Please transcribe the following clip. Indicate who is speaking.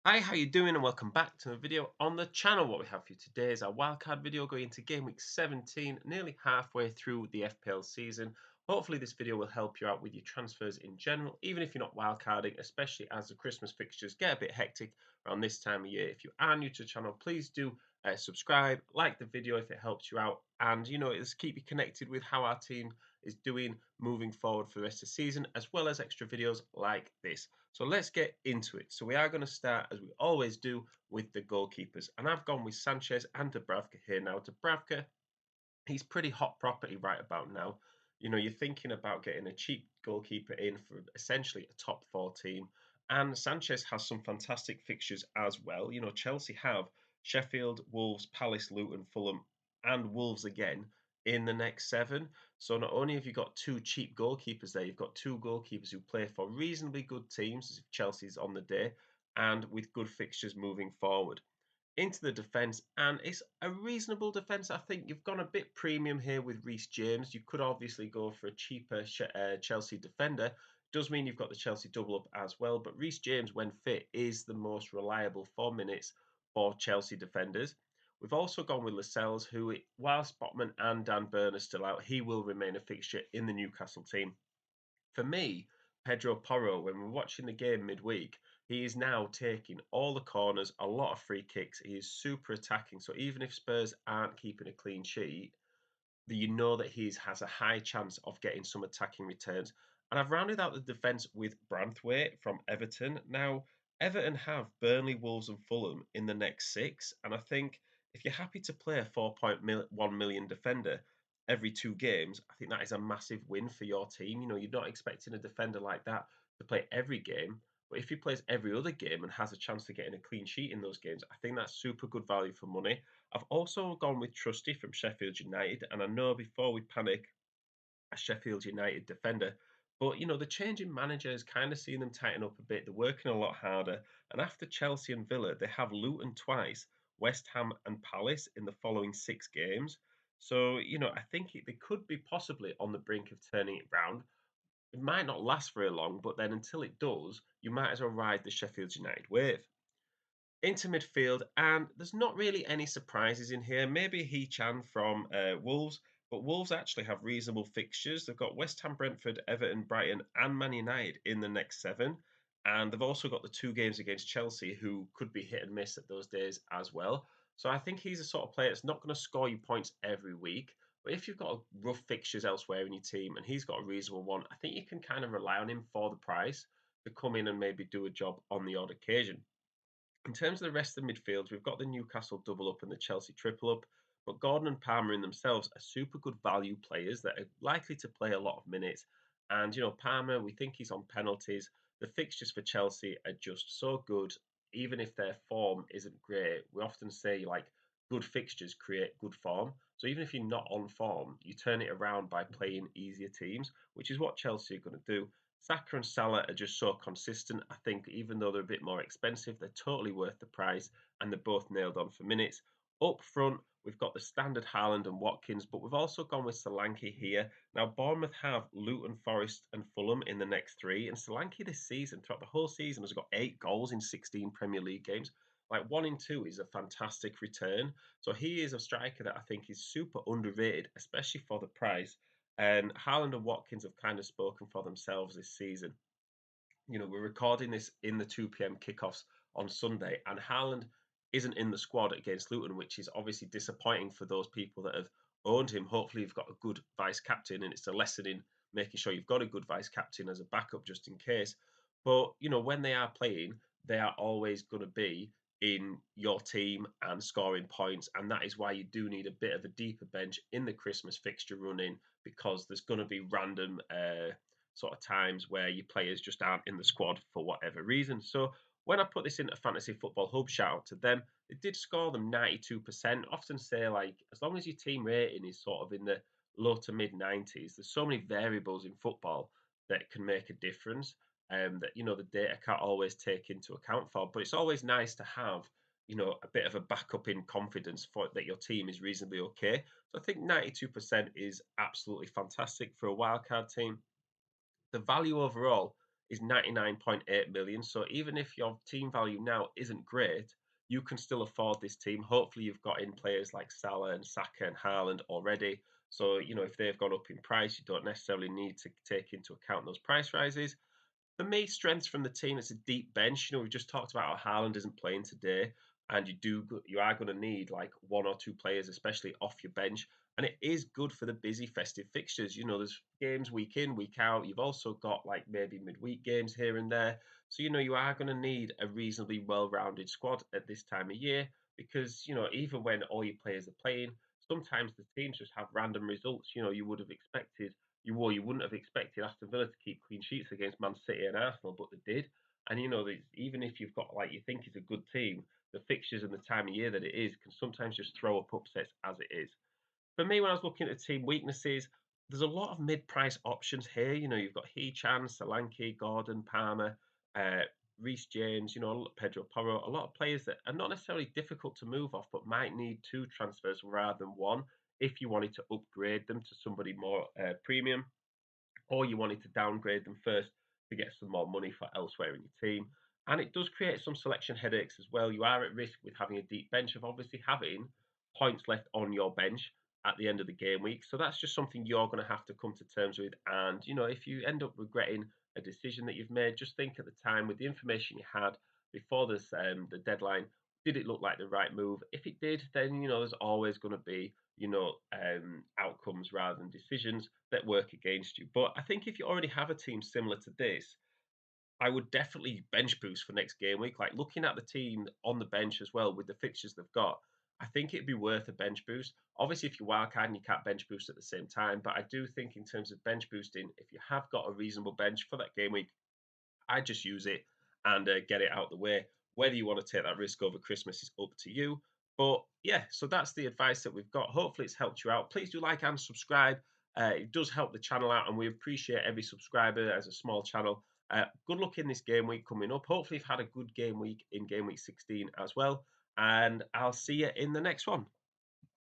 Speaker 1: Hi, how you doing? And welcome back to a video on the channel. What we have for you today is our wildcard video going into game week 17, nearly halfway through the FPL season. Hopefully this video will help you out with your transfers in general, even if you're not wildcarding, especially as the Christmas fixtures get a bit hectic around this time of year. If you are new to the channel, please do subscribe, like the video if it helps you out, and just keep you connected with how our team is doing moving forward for the rest of the season, as well as extra videos like this. So let's get into it. So we are going to start, as we always do, with the goalkeepers. And I've gone with Sanchez and Dubravka here now. Dubravka, he's pretty hot property right about now. You're thinking about getting a cheap goalkeeper in for essentially a top four team. And Sanchez has some fantastic fixtures as well. Chelsea have Sheffield, Wolves, Palace, Luton, Fulham, and Wolves again in the next seven. So not only have you got two cheap goalkeepers there, you've got two goalkeepers who play for reasonably good teams, as if Chelsea's on the day, and with good fixtures moving forward into the defence, and it's a reasonable defence. I think you've gone a bit premium here with Reece James. You could obviously go for a cheaper Chelsea defender. Does mean you've got the Chelsea double up as well, but Reece James, when fit, is the most reliable 4 minutes for Chelsea defenders. We've also gone with Lascelles, who, whilst Botman and Dan Burn are still out, he will remain a fixture in the Newcastle team. For me, Pedro Porro, when we're watching the game midweek, he is now taking all the corners, a lot of free kicks. He is super attacking. So even if Spurs aren't keeping a clean sheet, you know that he has a high chance of getting some attacking returns. And I've rounded out the defence with Branthwaite from Everton. Now, Everton have Burnley, Wolves, and Fulham in the next six. And I think if you're happy to play a 4.1 million defender every two games, I think that is a massive win for your team. You're not expecting a defender like that to play every game. But if he plays every other game and has a chance to get in a clean sheet in those games, I think that's super good value for money. I've also gone with Trusty from Sheffield United, and I know before we panic, a Sheffield United defender. But the change in manager has kind of seen them tighten up a bit. They're working a lot harder. And after Chelsea and Villa, they have Luton twice, West Ham and Palace in the following six games. So, I think they could be possibly on the brink of turning it round. It might not last very long, but then until it does, you might as well ride the Sheffield United wave into midfield, and there's not really any surprises in here. Maybe Chan from Wolves, but Wolves actually have reasonable fixtures. They've got West Ham, Brentford, Everton, Brighton, and Man United in the next seven. And they've also got the two games against Chelsea, who could be hit and miss at those days as well. So I think he's a sort of player that's not going to score you points every week. But if you've got rough fixtures elsewhere in your team and he's got a reasonable one, I think you can kind of rely on him for the price to come in and maybe do a job on the odd occasion. In terms of the rest of the midfield, we've got the Newcastle double up and the Chelsea triple up, but Gordon and Palmer in themselves are super good value players that are likely to play a lot of minutes. And Palmer, we think he's on penalties. The fixtures for Chelsea are just so good, even if their form isn't great. We often say like good fixtures create good form. So even if you're not on form, you turn it around by playing easier teams, which is what Chelsea are going to do. Saka and Salah are just so consistent. I think even though they're a bit more expensive, they're totally worth the price, and they're both nailed on for minutes. Up front, we've got the standard Haaland and Watkins, but we've also gone with Solanke here. Now, Bournemouth have Luton, Forest, and Fulham in the next three, and Solanke this season, throughout the whole season, has got 8 goals in 16 Premier League games. Like 1 in 2 is a fantastic return. So he is a striker that I think is super underrated, especially for the price. And Haaland and Watkins have kind of spoken for themselves this season. We're recording this in the 2 p.m. kickoffs on Sunday, and Haaland isn't in the squad against Luton, which is obviously disappointing for those people that have owned him. Hopefully, you've got a good vice captain, and it's a lesson in making sure you've got a good vice captain as a backup just in case. But when they are playing, they are always going to be in your team and scoring points, and that is why you do need a bit of a deeper bench in the Christmas fixture running, because there's going to be random sort of times where your players just aren't in the squad for whatever reason. So when I put this into Fantasy Football Hub, shout out to them. They did score them 92%. Often say like as long as your team rating is sort of in the low to mid 90s, there's so many variables in football that can make a difference. That the data can't always take into account for, but it's always nice to have a bit of a backup in confidence for that your team is reasonably okay. So I think 92% is absolutely fantastic for a wildcard team. The value overall is 99.8 million. So even if your team value now isn't great, you can still afford this team. Hopefully, you've got in players like Salah and Saka and Haaland already. So, if they've gone up in price, you don't necessarily need to take into account those price rises. For me, strengths from the team, it's a deep bench. We've just talked about how Haaland isn't playing today, and you are going to need like one or two players, especially off your bench. And it is good for the busy festive fixtures. There's games week in, week out. You've also got like maybe midweek games here and there. So you are going to need a reasonably well-rounded squad at this time of year because even when all your players are playing, sometimes the teams just have random results. You would have expected you wouldn't have expected Aston Villa to keep clean sheets against Man City and Arsenal, but they did. And even if you've got like you think is a good team, the fixtures and the time of year that it is can sometimes just throw up upsets as it is. For me, when I was looking at the team weaknesses, there's a lot of mid-price options here. You've got Chan, Solanke, Gordon, Palmer, uh, Reece James, Pedro Porro, a lot of players that are not necessarily difficult to move off, but might need two transfers rather than one if you wanted to upgrade them to somebody more premium or you wanted to downgrade them first to get some more money for elsewhere in your team. And it does create some selection headaches as well. You are at risk with having a deep bench of obviously having points left on your bench at the end of the game week. So that's just something you're going to have to come to terms with. And, if you end up regretting a decision that you've made, just think at the time with the information you had before the deadline, did it look like the right move? If it did, then there's always going to be outcomes rather than decisions that work against you. But I think if you already have a team similar to this, I would definitely bench boost for next game week. Like looking at the team on the bench as well with the fixtures they've got, I think it'd be worth a bench boost. Obviously, if you're wildcard and you can't bench boost at the same time, but I do think in terms of bench boosting, if you have got a reasonable bench for that game week, I just use it and get it out the way. Whether you want to take that risk over Christmas is up to you. But yeah, so that's the advice that we've got. Hopefully, it's helped you out. Please do like and subscribe. It does help the channel out, and we appreciate every subscriber as a small channel. Good luck in this game week coming up. Hopefully, you've had a good game week in game week 16 as well. And I'll see you in the next one.